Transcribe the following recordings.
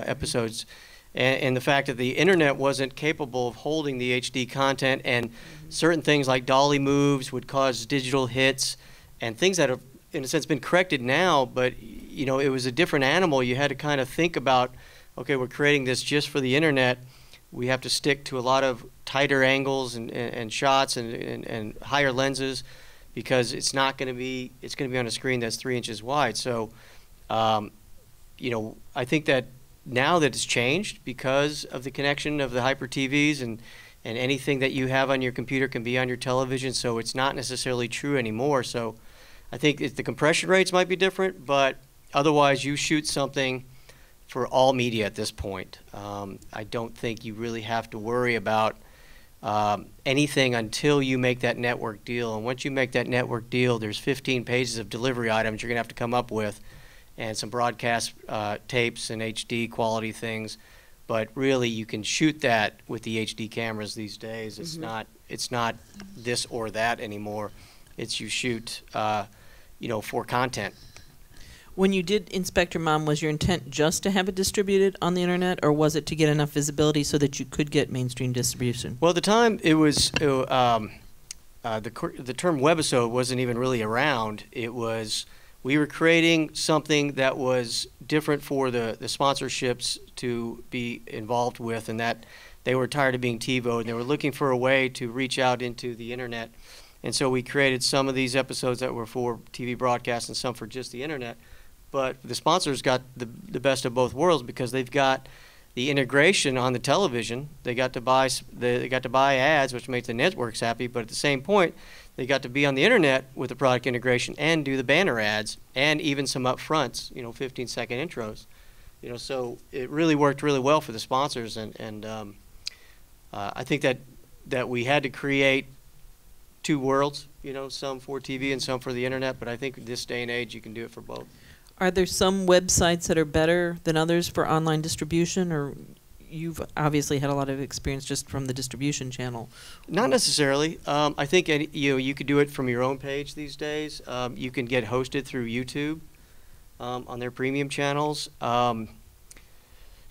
episodes. And the fact that the internet wasn't capable of holding the HD content, and certain things like dolly moves would cause digital hits, and things that have, in a sense, been corrected now, but you know, it was a different animal. You had to kind of think about, okay, we're creating this just for the internet. We have to stick to a lot of tighter angles and shots and higher lenses, because it's not going to be, it's going to be on a screen that's 3 inches wide. So, you know, I think that now that it's changed because of the connection of the hyper TVs, and anything that you have on your computer can be on your television, so it's not necessarily true anymore. So I think the compression rates might be different, but otherwise you shoot something for all media at this point. I don't think you really have to worry about anything until you make that network deal. And once you make that network deal, there's 15 pages of delivery items you're going to have to come up with, and some broadcast tapes and HD quality things. But really, you can shoot that with the HD cameras these days. It's not this or that anymore. It's you shoot, you know, for content. When you did Inspector Mom, was your intent just to have it distributed on the internet, or was it to get enough visibility so that you could get mainstream distribution? Well, at the time, it was the term webisode wasn't even really around. It was, we were creating something that was different for the sponsorships to be involved with, and that they were tired of being TiVoed, and they were looking for a way to reach out into the internet. And so we created some of these episodes that were for TV broadcast and some for just the internet. But the sponsors got the best of both worlds, because they've got the integration on the television. They got to buy ads, which makes the networks happy. But at the same point, they got to be on the internet with the product integration and do the banner ads and even some upfronts, you know, 15-second intros. You know, so it really worked really well for the sponsors. And I think that we had to create two worlds, you know, some for TV and some for the internet. But I think in this day and age, you can do it for both. Are there some websites that are better than others for online distribution, or you've obviously had a lot of experience just from the distribution channel? Not necessarily. I think you could do it from your own page these days. You can get hosted through YouTube on their premium channels. You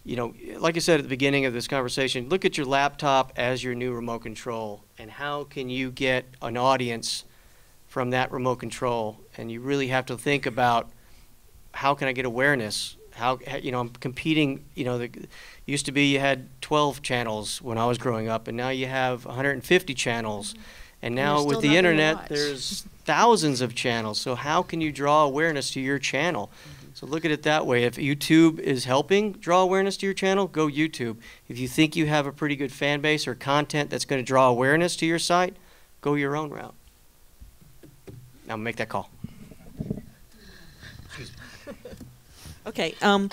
know, like I said at the beginning of this conversation, look at your laptop as your new remote control, and how can you get an audience from that remote control? And you really have to think about, how can I get awareness? How, you know, I'm competing, you know, used to be you had 12 channels when I was growing up, and now you have 150 channels. And now with the internet, there's thousands of channels. So how can you draw awareness to your channel? So look at it that way. If YouTube is helping draw awareness to your channel, go YouTube. If you think you have a pretty good fan base or content that's going to draw awareness to your site, go your own route. Now make that call. Okay. I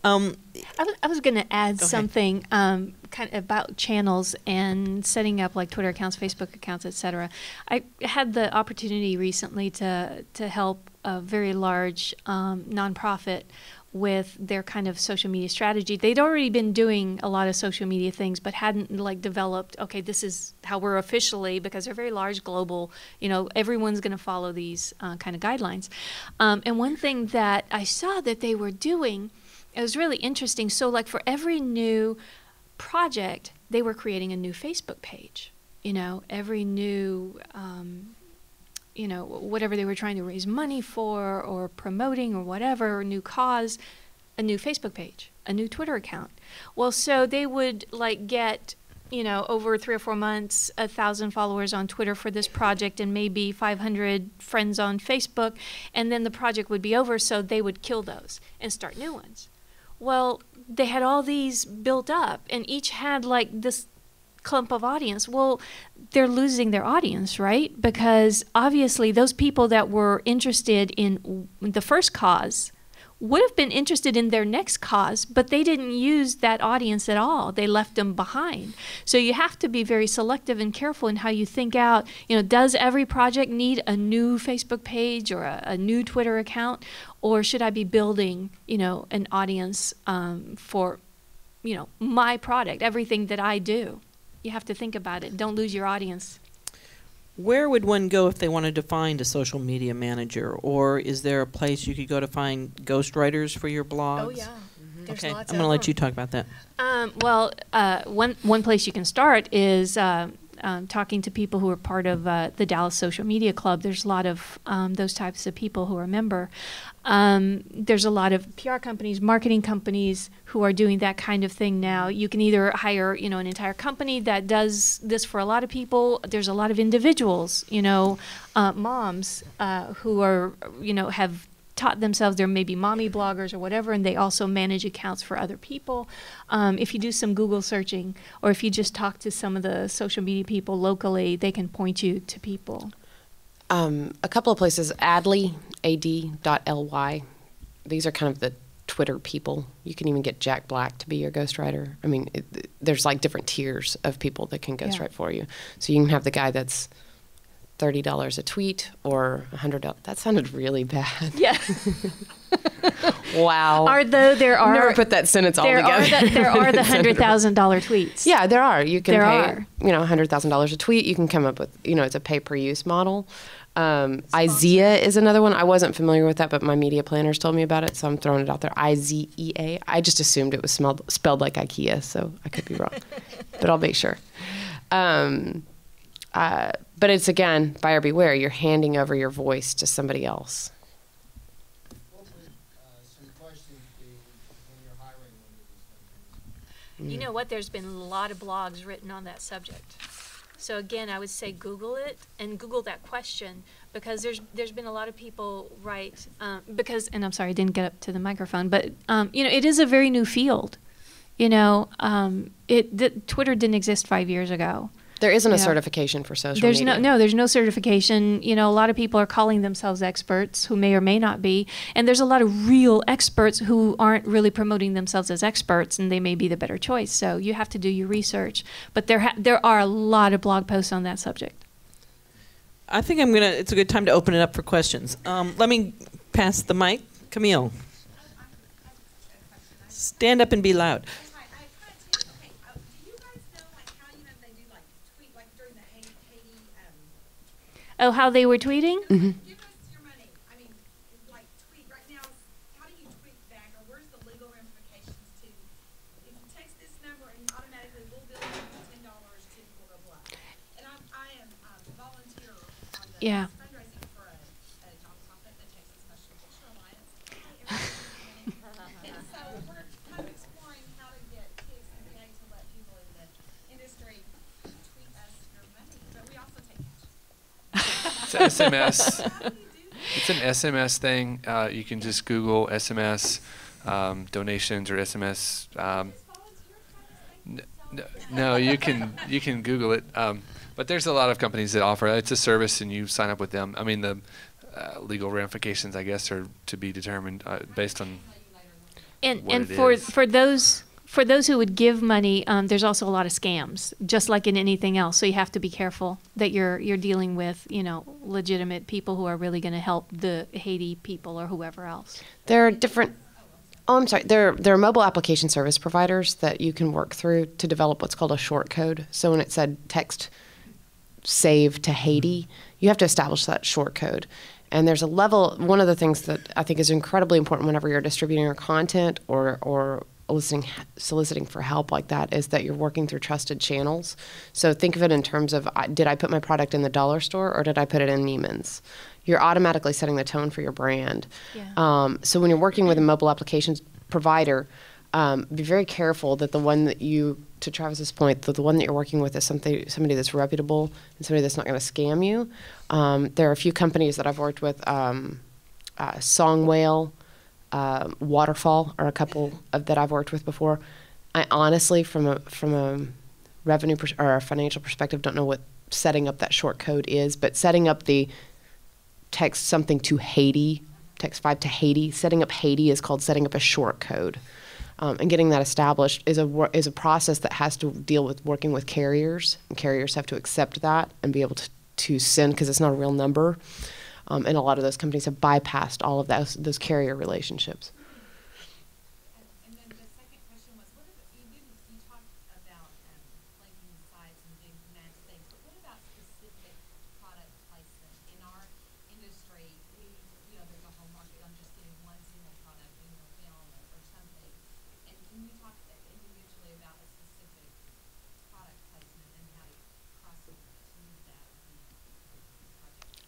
was going to add something kind of about channels and setting up like Twitter accounts, Facebook accounts, etc. I had the opportunity recently to help a very large nonprofit with their kind of social media strategy. They'd already been doing a lot of social media things, but hadn't like developed, okay, this is how we're officially, because they're very large, global, you know, everyone's going to follow these kind of guidelines. And one thing that I saw that they were doing, it was really interesting. So like for every new project, they were creating a new Facebook page. You know, every new you know, whatever they were trying to raise money for or promoting or whatever, new cause, a new Facebook page, a new Twitter account. Well, so they would like get, you know, over 3 or 4 months, 1,000 followers on Twitter for this project and maybe 500 friends on Facebook, and then the project would be over, so they would kill those and start new ones. Well, they had all these built up, and each had like this clump of audience. Well, they're losing their audience, right? Because obviously those people that were interested in the first cause would have been interested in their next cause, but they didn't use that audience at all. They left them behind. So you have to be very selective and careful in how you think out, you know, does every project need a new Facebook page or a new Twitter account? Or should I be building, you know, an audience for, you know, my product, everything that I do? You have to think about it. Don't lose your audience. Where would one go if they wanted to find a social media manager? Or is there a place you could go to find ghostwriters for your blogs? Oh, yeah. There's Okay, I'm lots going to of let you them. talk about that. Well, one place you can start is talking to people who are part of the Dallas Social Media Club. There's a lot of those types of people who are a member. There's a lot of PR companies, marketing companies who are doing that kind of thing now. You can either hire, an entire company that does this for a lot of people. There's a lot of individuals, moms who are, have taught themselves, they're maybe mommy bloggers or whatever, and they also manage accounts for other people. If you do some Google searching, or if you just talk to some of the social media people locally, they can point you to people. A couple of places, Adly, ad.ly. These are kind of the Twitter people. You can even get Jack Black to be your ghostwriter. I mean, there's like different tiers of people that can ghostwrite for you. So you can have the guy that's $30 a tweet or $100. That sounded really bad. Yeah. Wow. There are Never put that sentence all together. There are the $100,000 tweets. Yeah, there are. You can There pay, $100,000 a tweet. You can come up with, it's a pay-per-use model. IZEA is another one. I wasn't familiar with that, but my media planners told me about it, so I'm throwing it out there. IZEA. I just assumed it was spelled like IKEA, so I could be wrong. But I'll make sure. But it's, again, buyer beware. You're handing over your voice to somebody else. Some questions being when you're hiring one of these companies. You know what? There's been a lot of blogs written on that subject. So again, I would say Google it and Google that question, because there's been a lot of people write and I'm sorry, I didn't get up to the microphone, but it is a very new field. Twitter didn't exist 5 years ago. There isn't a Yeah. certification for social There's media. there's no certification. A lot of people are calling themselves experts who may or may not be. And there's a lot of real experts who aren't really promoting themselves as experts, and they may be the better choice. So you have to do your research. But there are a lot of blog posts on that subject. I think it's a good time to open it up for questions. Let me pass the mic. Camille. Stand up and be loud. Oh, how they were tweeting? Mm-hmm. Give us your money. I mean, like tweet right now. How do you tweet back, or where's the legal ramifications to? If you text this number and automatically we'll bill you $10 to blah blah blah. And I am a volunteer on the Yeah. fundraising for a nonprofit, the Texas Mushroom Culture Alliance. And so we're kind of exploring how to get tips and pay to let people in the industry tweet us your money, but we also take cash. It's SMS. It's an SMS thing. You can just Google SMS donations or SMS. No, you can Google it. But there's a lot of companies that offer it. It's a service, and you sign up with them. I mean, the legal ramifications, I guess, are to be determined based on. And what it is. for those who would give money, there's also a lot of scams, just like in anything else. So you have to be careful that you're dealing with, legitimate people who are really going to help the Haiti people or whoever else. There are different. Oh, I'm sorry. There are mobile application service providers that you can work through to develop what's called a short code. So when it said text save to Haiti, you have to establish that short code. And there's a level. One of the things that I think is incredibly important whenever you're distributing your content or soliciting for help like that is that you're working through trusted channels. So think of it in terms of, did I put my product in the dollar store or did I put it in Neiman's? You're automatically setting the tone for your brand. Yeah. So when you're working with a mobile applications provider, be very careful that the one that to Travis's point, that the one that you're working with is somebody that's reputable and somebody that's not going to scam you. There are a few companies that I've worked with, Songwhale, Waterfall are a couple that I've worked with before. I honestly, from a revenue or a financial perspective, don't know what setting up that short code is, but setting up the text something to Haiti, text 5 to Haiti, setting up Haiti is called setting up a short code. And getting that established is a process that has to deal with working with carriers. And carriers have to accept that and be able to send, because it's not a real number. And a lot of those companies have bypassed all of those carrier relationships. And then the second question was, you talked about linking sites and doing semantic things, but what about specific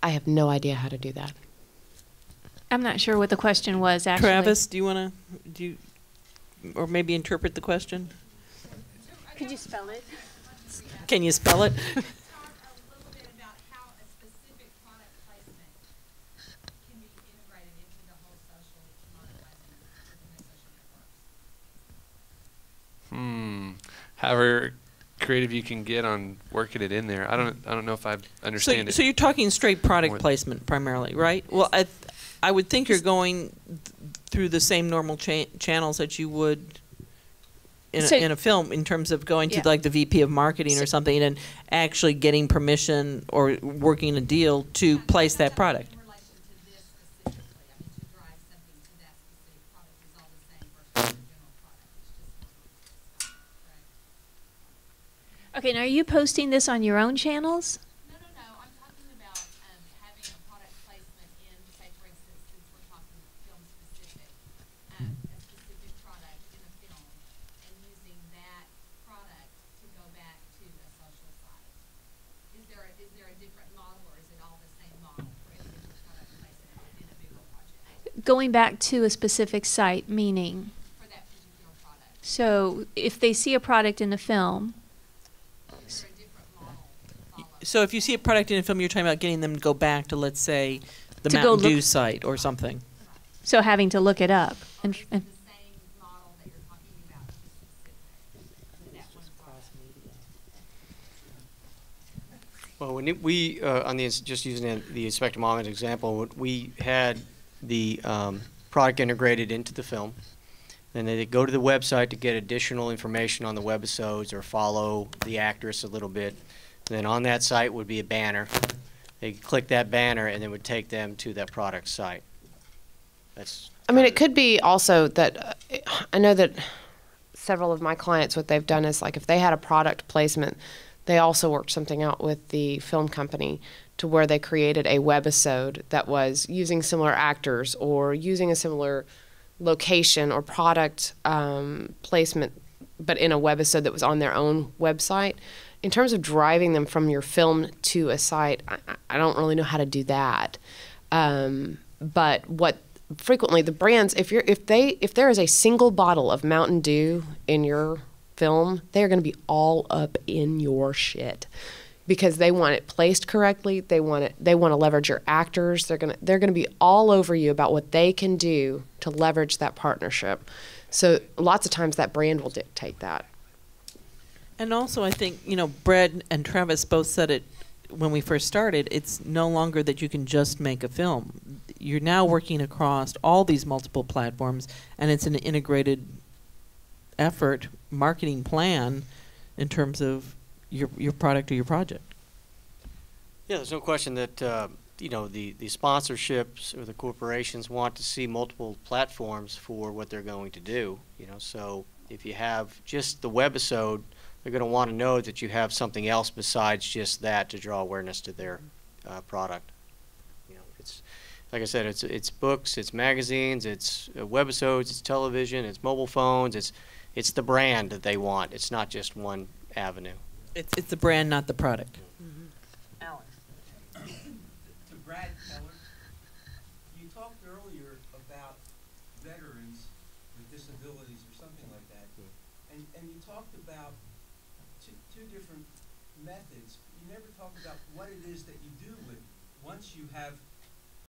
I have no idea how to do that. I'm not sure what the question was, actually. Travis, do you want to or maybe interpret the question? Could you spell it? Can you spell it? Talk a little bit about how a specific product placement can be integrated into the whole social monetizing within the social networks. However creative you can get on working it in there. I don't know if I understand it. So you're talking straight product More- placement primarily, right? Well, I would think you're going through the same normal channels that you would So- in a film, in terms of going to Yeah. like the VP of marketing or something and actually getting permission or working a deal to place that product. In relation to this specifically, I mean, to drive something to that specific product is all the same versus the general product. It's just more right? Okay, now are you posting this on your own channels? No. I'm talking about having a product placement in, say, for instance, since we're talking film specific, a specific product in a film, and using that product to go back to a social site. Is there a different model, or is it all the same model for individual product placement in a bigger project Going back to a specific site, meaning, for that particular product? so if they see a product in the film, Is there a different model to follow? So if you see a product in a film, you're talking about getting them to go back to, let's say, the To go Mountain Dew look- site or something. so having to look it up. Or is it the same model that you're talking about, just specific to that one product? Well, when we, on the, just using the Inspector Mohammed example, we had the product integrated into the film. Then they go to the website to get additional information on the webisodes or follow the actress a little bit. Then on that site would be a banner. They click that banner and it would take them to that product site. That's. I mean, it could be also that I know that several of my clients, what they've done is like if they had a product placement, they also worked something out with the film company to where they created a webisode that was using similar actors or using a similar location or product placement, but in a webisode that was on their own website. In terms of driving them from your film to a site, I don't really know how to do that. But what frequently the brands, if there is a single bottle of Mountain Dew in your film, they're going to be all up in your shit because they want it placed correctly. They want to leverage your actors. They're going to be all over you about what they can do to leverage that partnership. So lots of times that brand will dictate that. And also, I think, Brad and Travis both said it when we first started. It's no longer that you can just make a film. You're now working across all these multiple platforms, and it's an integrated effort, marketing plan in terms of your product or your project. Yeah, there's no question that the sponsorships or the corporations want to see multiple platforms for what they're going to do. So if you have just the webisode, they're going to want to know that you have something else besides just that to draw awareness to their product. It's like I said, it's books, it's magazines, it's webisodes, it's television, it's mobile phones, it's the brand that they want. It's not just one avenue. It's the brand, not the product. To Brad Keller, you talked earlier about veterans with disabilities or something like that, and you talked about two different methods. You never talked about what it is that you do with once you have